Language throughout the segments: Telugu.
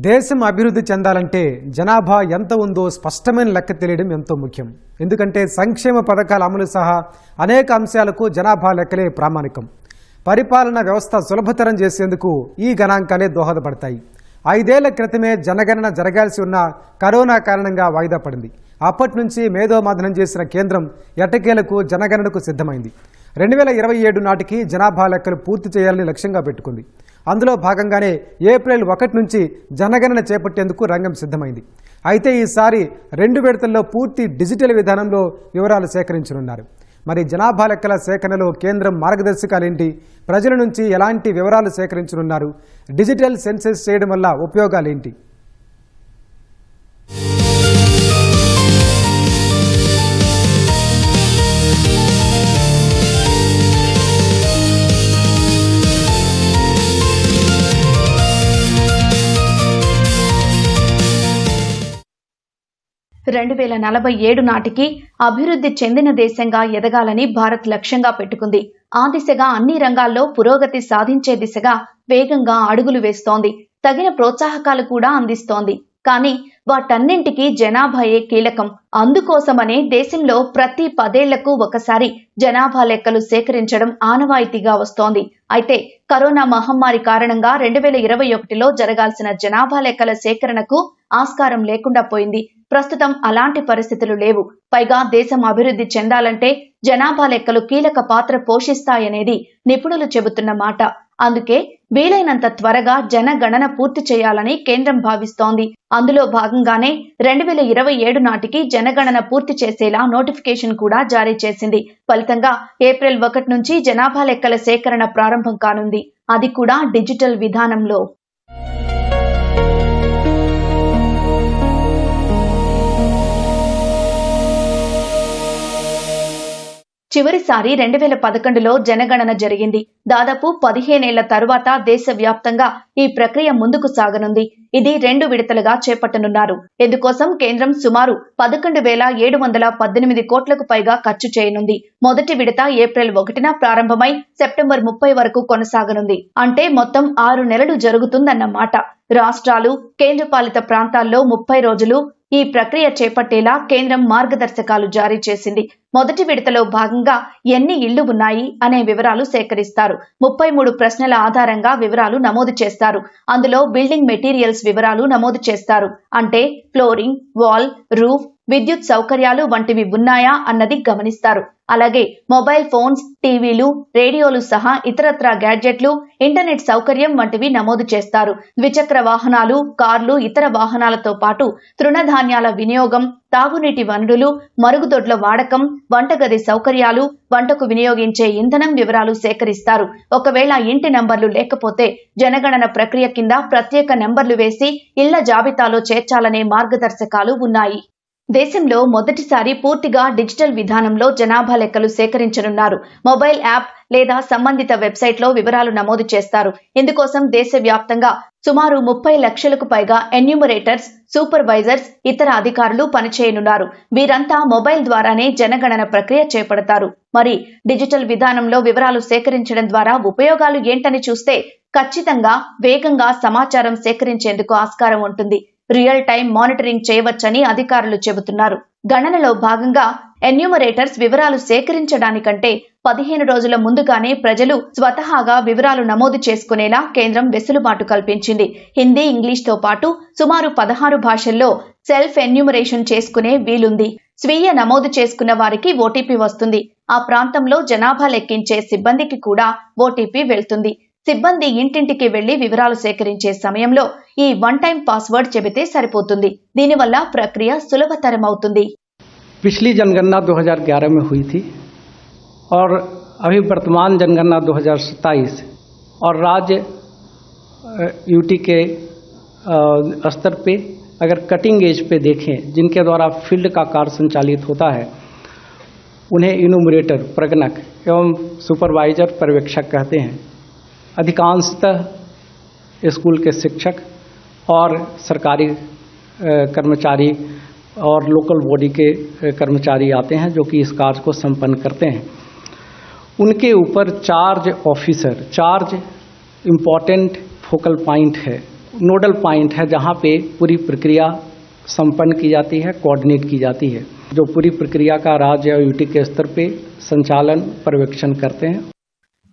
దేశం అభివృద్ధి చెందాలంటే జనాభా ఎంత ఉందో స్పష్టమైన లెక్క తెలియడం ఎంతో ముఖ్యం. ఎందుకంటే సంక్షేమ పథకాల అమలు సహా అనేక అంశాలకు జనాభా లెక్కలే ప్రామాణికం. పరిపాలన వ్యవస్థ సులభతరం చేసేందుకు ఈ గణాంకాలే దోహదపడతాయి. 5 ఏళ్ల క్రితమే జనగణన జరగాల్సి ఉన్న కరోనా కారణంగా వాయిదా పడింది. అప్పటి నుంచి మేధోమథనం చేసిన కేంద్రం ఎట్టకేలకు జనగణనకు సిద్ధమైంది. 2027 నాటికి జనాభా లెక్కలు పూర్తి చేయాలని లక్ష్యంగా పెట్టుకుంది. అందులో భాగంగానే ఏప్రిల్ 1 నుంచి జనగణన చేపట్టేందుకు రంగం సిద్ధమైంది. అయితే ఈసారి 2 విడతల్లో పూర్తి డిజిటల్ విధానంలో వివరాలు సేకరించనున్నారు. మరి జనాభా లెక్కల సేకరణలో కేంద్రం మార్గదర్శకాలేంటి? ప్రజల నుంచి ఎలాంటి వివరాలు సేకరించనున్నారు? డిజిటల్ సెన్సస్ చేయడం వల్ల ఉపయోగాలేంటి? 2047 నాటికి అభివృద్ధి చెందిన దేశంగా ఎదగాలని భారత్ లక్ష్యంగా పెట్టుకుంది. ఆ దిశగా అన్ని రంగాల్లో పురోగతి సాధించే దిశగా వేగంగా అడుగులు వేస్తోంది. తగిన ప్రోత్సాహకాలు కూడా అందిస్తోంది. కానీ వాటన్నింటికీ జనాభాయే కీలకం. అందుకోసమనే దేశంలో ప్రతి 10 ఏళ్లకు ఒకసారి జనాభా లెక్కలు సేకరించడం ఆనవాయితీగా వస్తోంది. అయితే కరోనా మహమ్మారి కారణంగా 2021లో జరగాల్సిన జనాభా లెక్కల సేకరణకు ఆస్కారం లేకుండా పోయింది. ప్రస్తుతం అలాంటి పరిస్థితులు లేవు. పైగా దేశం అభివృద్ధి చెందాలంటే జనాభా లెక్కలు కీలక పాత్ర పోషిస్తాయనేది నిపుణులు చెబుతున్న మాట. అందుకే వీలైనంత త్వరగా జనగణన పూర్తి చేయాలని కేంద్రం భావిస్తోంది. అందులో భాగంగానే 2027 నాటికి జనగణన పూర్తి చేసేలా నోటిఫికేషన్ కూడా జారీ చేసింది. ఫలితంగా ఏప్రిల్ 1 నుంచి జనాభా లెక్కల సేకరణ ప్రారంభం కానుంది. అది కూడా డిజిటల్ విధానంలో. చివరిసారి 2011లో జనగణన జరిగింది. దాదాపు 15 ఏళ్ల తరువాత దేశవ్యాప్తంగా ఈ ప్రక్రియ ముందుకు సాగనుంది. ఇది 2 విడతలుగా చేపట్టనున్నారు. ఇందుకోసం కేంద్రం సుమారు 11,718 కోట్లకు పైగా ఖర్చు చేయనుంది. మొదటి విడత ఏప్రిల్ 1న ప్రారంభమై సెప్టెంబర్ 30 వరకు కొనసాగనుంది. అంటే మొత్తం 6 నెలలు జరుగుతుందన్నమాట. రాష్ట్రాలు, కేంద్రపాలిత ప్రాంతాల్లో 30 రోజులు ఈ ప్రక్రియ చేపట్టేలా కేంద్రం మార్గదర్శకాలు జారీ చేసింది. మొదటి విడతలో భాగంగా ఎన్ని ఇళ్లు ఉన్నాయి అనే వివరాలు సేకరిస్తారు. 33 ప్రశ్నల ఆధారంగా వివరాలు నమోదు చేస్తారు. అందులో బిల్డింగ్ మెటీరియల్స్ వివరాలు నమోదు చేస్తారు. అంటే ఫ్లోరింగ్, వాల్, రూఫ్, విద్యుత్ సౌకర్యాలు వంటివి ఉన్నాయా అన్నది గమనిస్తారు. అలాగే మొబైల్ ఫోన్స్, టీవీలు, రేడియోలు సహా ఇతరత్రా గ్యాడ్జెట్లు, ఇంటర్నెట్ సౌకర్యం వంటివి నమోదు చేస్తారు. ద్విచక్ర వాహనాలు, కార్లు, ఇతర వాహనాలతో పాటు తృణధాన్యాల వినియోగం, తాగునీటి వనరులు, మరుగుదొడ్ల వాడకం, వంటగది సౌకర్యాలు, వంటకు వినియోగించే ఇంధనం వివరాలు సేకరిస్తారు. ఒకవేళ ఇంటి నంబర్లు లేకపోతే జనగణన ప్రక్రియ కింద ప్రత్యేక నెంబర్లు వేసి ఇళ్ల జాబితాలో చేర్చాలనే మార్గదర్శకాలు ఉన్నాయి. దేశంలో మొదటిసారి పూర్తిగా డిజిటల్ విధానంలో జనాభా లెక్కలు సేకరించనున్నారు. మొబైల్ యాప్ లేదా సంబంధిత వెబ్సైట్లో వివరాలు నమోదు చేస్తారు. ఇందుకోసం దేశవ్యాప్తంగా సుమారు 30 లక్షలకు పైగా ఎన్యూమరేటర్స్, సూపర్వైజర్స్, ఇతర అధికారులు పనిచేయనున్నారు. వీరంతా మొబైల్ ద్వారానే జనగణన ప్రక్రియ చేపడతారు. మరి డిజిటల్ విధానంలో వివరాలు సేకరించడం ద్వారా ఉపయోగాలు ఏంటని చూస్తే ఖచ్చితంగా వేగంగా సమాచారం సేకరించేందుకు ఆస్కారం ఉంటుంది. రియల్ టైం మానిటరింగ్ చేయవచ్చని అధికారులు చెబుతున్నారు. గణనలో భాగంగా ఎన్యూమరేటర్స్ వివరాలు సేకరించడానికంటే 15 రోజుల ముందుగానే ప్రజలు స్వతహాగా వివరాలు నమోదు చేసుకునేలా కేంద్రం వెసులుబాటు కల్పించింది. హిందీ, ఇంగ్లీష్తో పాటు సుమారు 16 భాషల్లో సెల్ఫ్ ఎన్యూమరేషన్ చేసుకునే వీలుంది. స్వీయ నమోదు చేసుకున్న వారికి ఓటీపీ వస్తుంది. ఆ ప్రాంతంలో జనాభా లెక్కించే సిబ్బందికి కూడా ఓటీపీ వెళ్తుంది. సిబ్బంది ఇంటింటికి వెళ్లి వివరాలు సేకరించే సమయంలో ఈ 1 టైం పాస్వర్డ్ చెబితే సరిపోతుంది. దీనివల్ల ప్రక్రియ సులభతరమవుతుంది. पिछली जनगणना 2011 में हुई थी और अभी वर्तमान जनगणना 2027 और राज्य यूटी के स्तर पे अगर कटिंग एज पे देखें, जिनके द्वारा फील्ड का कार्य संचालित होता है, उन्हें इन्यूमरेटर, प्रगणक एवं सुपरवाइजर, पर्यवेक्षक कहते हैं. अधिकांशतः स्कूल के शिक्षक और सरकारी कर्मचारी और लोकल बॉडी के कर्मचारी आते हैं जो कि इस कार्य को संपन्न करते हैं. उनके ऊपर charge officer, charge important focal point है, नोडल पॉइंट है जहाँ पे पूरी प्रक्रिया संपन्न की जाती है, कोऑर्डिनेट की जाती है, जो पूरी प्रक्रिया का राज्य और यूटी के स्तर पे संचालन पर्यवेक्षण करते हैं।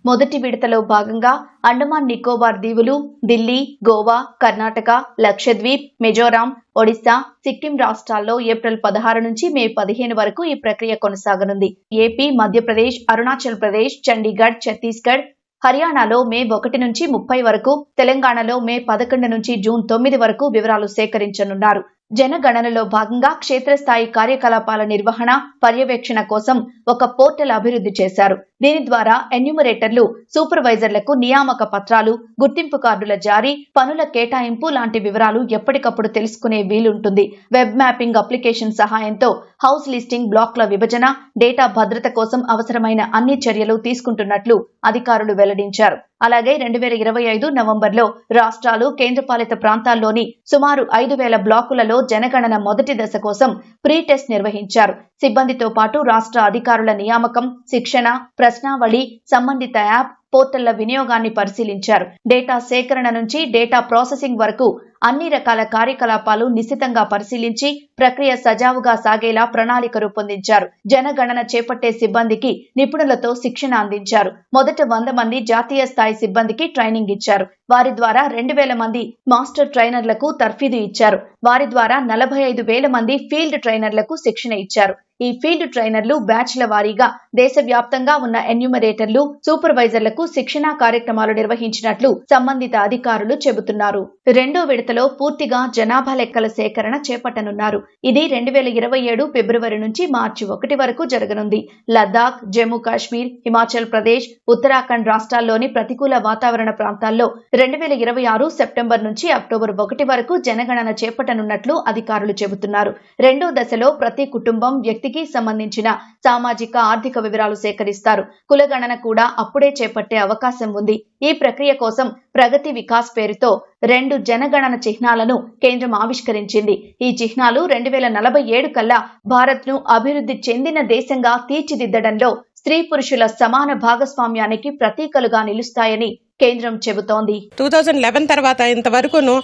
మొదటి విడతలో భాగంగా అండమాన్ నికోబార్ దీవులు, ఢిల్లీ, గోవా, కర్ణాటక, లక్షద్వీప్, మిజోరాం, ఒడిశా, సిక్కిం రాష్ట్రాల్లో ఏప్రిల్ 16 నుంచి మే 15 వరకు ఈ ప్రక్రియ కొనసాగనుంది. ఏపీ, మధ్యప్రదేశ్, అరుణాచల్ ప్రదేశ్, చండీగఢ్, ఛత్తీస్గఢ్, హర్యానాలో మే 1 నుంచి 30 వరకు, తెలంగాణలో మే 11 నుంచి జూన్ 9 వరకు వివరాలు సేకరించనున్నారు. జనగణనలో భాగంగా క్షేత్రస్థాయి కార్యకలాపాల నిర్వహణ, పర్యవేక్షణ కోసం ఒక పోర్టల్ అభివృద్ధి చేశారు. దీని ద్వారా ఎన్యూమరేటర్లు, సూపర్వైజర్లకు నియామక పత్రాలు, గుర్తింపు కార్డుల జారీ, పనుల కేటాయింపు లాంటి వివరాలు ఎప్పటికప్పుడు తెలుసుకునే వీలుంటుంది. వెబ్ మ్యాపింగ్ అప్లికేషన్ సహాయంతో హౌస్ లిస్టింగ్, బ్లాక్ల విభజన, డేటా భద్రత కోసం అవసరమైన అన్ని చర్యలు తీసుకుంటున్నట్లు అధికారులు వెల్లడించారు. అలాగే 2025 నవంబర్లో రాష్ట్రాలు, కేంద్రపాలిత ప్రాంతాల్లోని సుమారు 5,000 బ్లాకులలో జనగణన మొదటి దశ కోసం ప్రీ టెస్ట్ నిర్వహించారు. సిబ్బందితో పాటు రాష్ట్ర అధికారుల నియామకం, శిక్షణ, ప్రశ్నావళి, సంబంధిత యాప్, పోర్టళ్ల వినియోగాన్ని పరిశీలించారు. డేటా సేకరణ నుంచి డేటా ప్రాసెసింగ్ వరకు అన్ని రకాల కార్యకలాపాలు నిశితంగా పరిశీలించి ప్రక్రియ సజావుగా సాగేలా ప్రణాళిక రూపొందించారు. జనగణన చేపట్టే సిబ్బందికి నిపుణులతో శిక్షణ అందించారు. మొదట 100 మంది జాతీయ స్థాయి సిబ్బందికి ట్రైనింగ్ ఇచ్చారు. వారి ద్వారా 2,000 మంది మాస్టర్ ట్రైనర్లకు తర్ఫీదు ఇచ్చారు. వారి ద్వారా 45,000 మంది ఫీల్డ్ ట్రైనర్లకు శిక్షణ ఇచ్చారు. ఈ ఫీల్డ్ ట్రైనర్లు బ్యాచ్ల వారీగా దేశవ్యాప్తంగా ఉన్న ఎన్యూమరేటర్లు, సూపర్వైజర్లకు శిక్షణా కార్యక్రమాలు నిర్వహించినట్లు సంబంధిత అధికారులు చెబుతున్నారు. రెండో విడతలో పూర్తిగా జనాభా లెక్కల సేకరణ చేపట్టనున్నారు. ఇది 2027 ఫిబ్రవరి నుంచి మార్చి 1 వరకు జరగనుంది. లద్దాఖ్, జమ్మూ కాశ్మీర్, హిమాచల్ ప్రదేశ్, ఉత్తరాఖండ్ రాష్ట్రాల్లోని ప్రతికూల వాతావరణ ప్రాంతాల్లో 2026 సెప్టెంబర్ నుంచి అక్టోబర్ 1 వరకు జనగణన చేపట్టనున్నట్లు అధికారులు చెబుతున్నారు. రెండో దశలో ప్రతి కుటుంబం, వ్యక్తికి సంబంధించిన సామాజిక, ఆర్థిక వివరాలు సేకరిస్తారు. కులగణన కూడా అప్పుడే చేపట్టే అవకాశం ఉంది. ఈ ప్రక్రియ కోసం ప్రగతి వికాస్ పేరుతో 2 జనగణన చిహ్నాలను కేంద్రం ఆవిష్కరించింది. ఈ చిహ్నాలు 2047 కల్లా భారత్ను అభివృద్ధి చెందిన దేశంగా తీర్చిదిద్దడంలో స్త్రీ పురుషుల సమాన భాగస్వామ్యానికి ప్రతీకలుగా నిలుస్తాయని కేంద్రం చెబుతోంది. 2011 తర్వాత ఇంతవరకును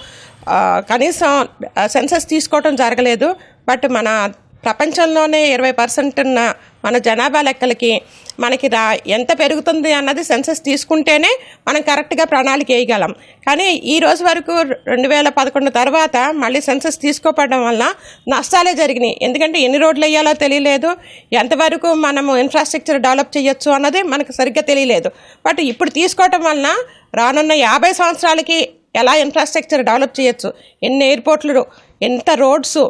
కనీసం సెన్సస్ తీసుకోవడం జరగలేదు. బట్ మన ప్రపంచంలోనే 20% ఉన్న మన జనాభా లెక్కలకి మనకి ఎంత పెరుగుతుంది అన్నది సెన్సస్ తీసుకుంటేనే మనం కరెక్ట్గా ప్రణాళిక వేయగలం. కానీ ఈ రోజు వరకు 2011 తర్వాత మళ్ళీ సెన్సస్ తీసుకోపడడం వల్ల నష్టాలే జరిగినాయి. ఎందుకంటే ఎన్ని రోడ్లు వేయాలో తెలియలేదు, ఎంతవరకు మనము ఇన్ఫ్రాస్ట్రక్చర్ డెవలప్ చేయొచ్చు అన్నది మనకు సరిగ్గా తెలియలేదు. బట్ ఇప్పుడు తీసుకోవటం వలన రానున్న 50 సంవత్సరాలకి ఎలా ఇన్ఫ్రాస్ట్రక్చర్ డెవలప్ చేయొచ్చు, ఎన్ని ఎయిర్పోర్ట్లు, ఎంత రోడ్స్,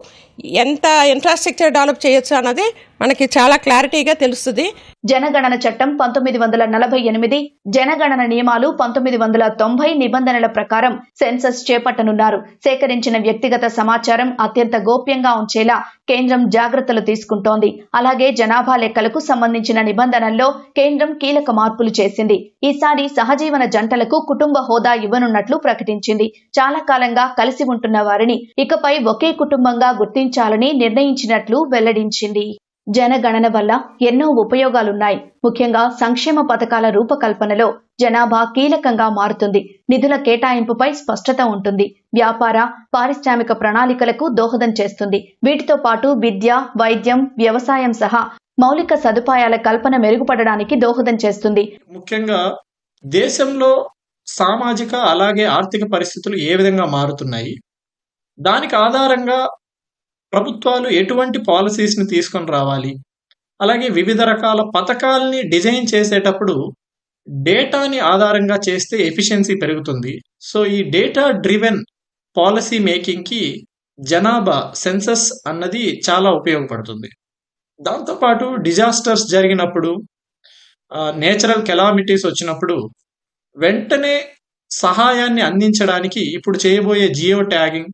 ఎంత ఇన్ఫ్రాస్ట్రక్చర్ డెవలప్ చేయొచ్చు అన్నది మనకి చాలా క్లారిటీగా తెలుస్తుంది. జనగణన చట్టం 1948, జనగణన నియమాలు 1990 నిబంధనల ప్రకారం సెన్సస్ చేపట్టనున్నారు. సేకరించిన వ్యక్తిగత సమాచారం అత్యంత గోప్యంగా ఉంచేలా కేంద్రం జాగ్రత్తలు తీసుకుంటోంది. అలాగే జనాభా లెక్కలకు సంబంధించిన నిబంధనల్లో కేంద్రం కీలక మార్పులు చేసింది. ఈసారి సహజీవన జంటలకు కుటుంబ హోదా ఇవ్వనున్నట్లు ప్రకటించింది. చాలా కాలంగా కలిసి ఉంటున్న వారిని ఇకపై ఒకే కుటుంబంగా గుర్తించాలని నిర్ణయించినట్లు వెల్లడించింది. జనగణన వల్ల ఎన్నో ఉపయోగాలున్నాయి. ముఖ్యంగా సంక్షేమ పథకాల రూపకల్పనలో జనాభా కీలకంగా మారుతుంది. నిధుల కేటాయింపుపై స్పష్టత ఉంటుంది. వ్యాపార, పారిశ్రామిక ప్రణాళికలకు దోహదం చేస్తుంది. వీటితో పాటు విద్య, వైద్యం, వ్యవసాయం సహా మౌలిక సదుపాయాల కల్పన మెరుగుపడడానికి దోహదం చేస్తుంది. ముఖ్యంగా దేశంలో సామాజిక అలాగే ఆర్థిక పరిస్థితులు ఏ విధంగా మారుతున్నాయి, దానికి ఆధారంగా ప్రభుత్వాలు ఎటువంటి పాలసీస్ని తీసుకొని రావాలి, అలాగే వివిధ రకాల పథకాల్ని డిజైన్ చేసేటప్పుడు డేటాని ఆధారంగా చేస్తే ఎఫిషియన్సీ పెరుగుతుంది. సో ఈ డేటా డ్రివెన్ పాలసీ మేకింగ్కి జనాభా సెన్సస్ అన్నది చాలా ఉపయోగపడుతుంది. దాంతోపాటు డిజాస్టర్స్ జరిగినప్పుడు, నేచురల్ కెలామిటీస్ వచ్చినప్పుడు వెంటనే సహాయాన్ని అందించడానికి ఇప్పుడు చేయబోయే geo tagging,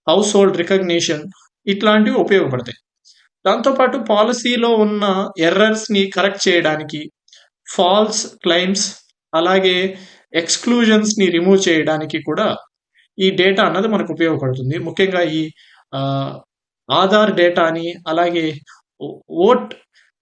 house hold recognition ఇట్లాంటివి ఉపయోగపడతాయి. దాంతోపాటు పాలసీలో ఉన్న ఎర్రర్స్ని కరెక్ట్ చేయడానికి, ఫాల్స్ క్లెయిమ్స్ అలాగే ఎక్స్క్లూజన్స్ని రిమూవ్ చేయడానికి కూడా ఈ డేటా అన్నది మనకు ఉపయోగపడుతుంది. ముఖ్యంగా ఈ ఆధార్ డేటాని అలాగే ఓట్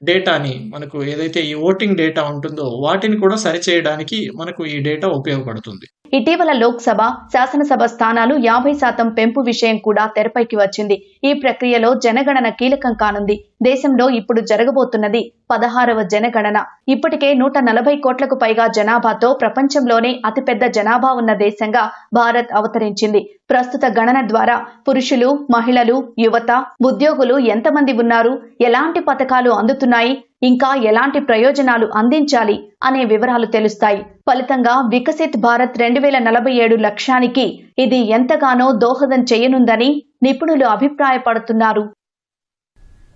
డేటాని, మనకు ఏదైతే ఈ ఓటింగ్ డేటా ఉంటుందో వాటిని కూడా సరిచేయడానికి మనకు ఈ డేటా ఉపయోగపడుతుంది. ఇటీవల లోక్సభ, శాసనసభ స్థానాలు 50% పెంపు విషయం కూడా తెరపైకి వచ్చింది. ఈ ప్రక్రియలో జనగణన కీలకం కానుంది. దేశంలో ఇప్పుడు జరగబోతున్నది 16వ జనగణన. ఇప్పటికే 140 కోట్లకు పైగా జనాభాతో ప్రపంచంలోనే అతిపెద్ద జనాభా ఉన్న దేశంగా భారత్ అవతరించింది. ప్రస్తుత గణన ద్వారా పురుషులు, మహిళలు, యువత, ఉద్యోగులు ఎంతమంది ఉన్నారు, ఎలాంటి పథకాలు అందుతున్నాయి, ఇంకా ఎలాంటి ప్రయోజనాలు అందించాలి అనే వివరాలు తెలుస్తాయి. ఫలితంగా వికసిత్ భారత్ 2047 లక్ష్యానికి ఇది ఎంతగానో దోహదం చేయనుందని నిపుణులు అభిప్రాయపడుతున్నారు.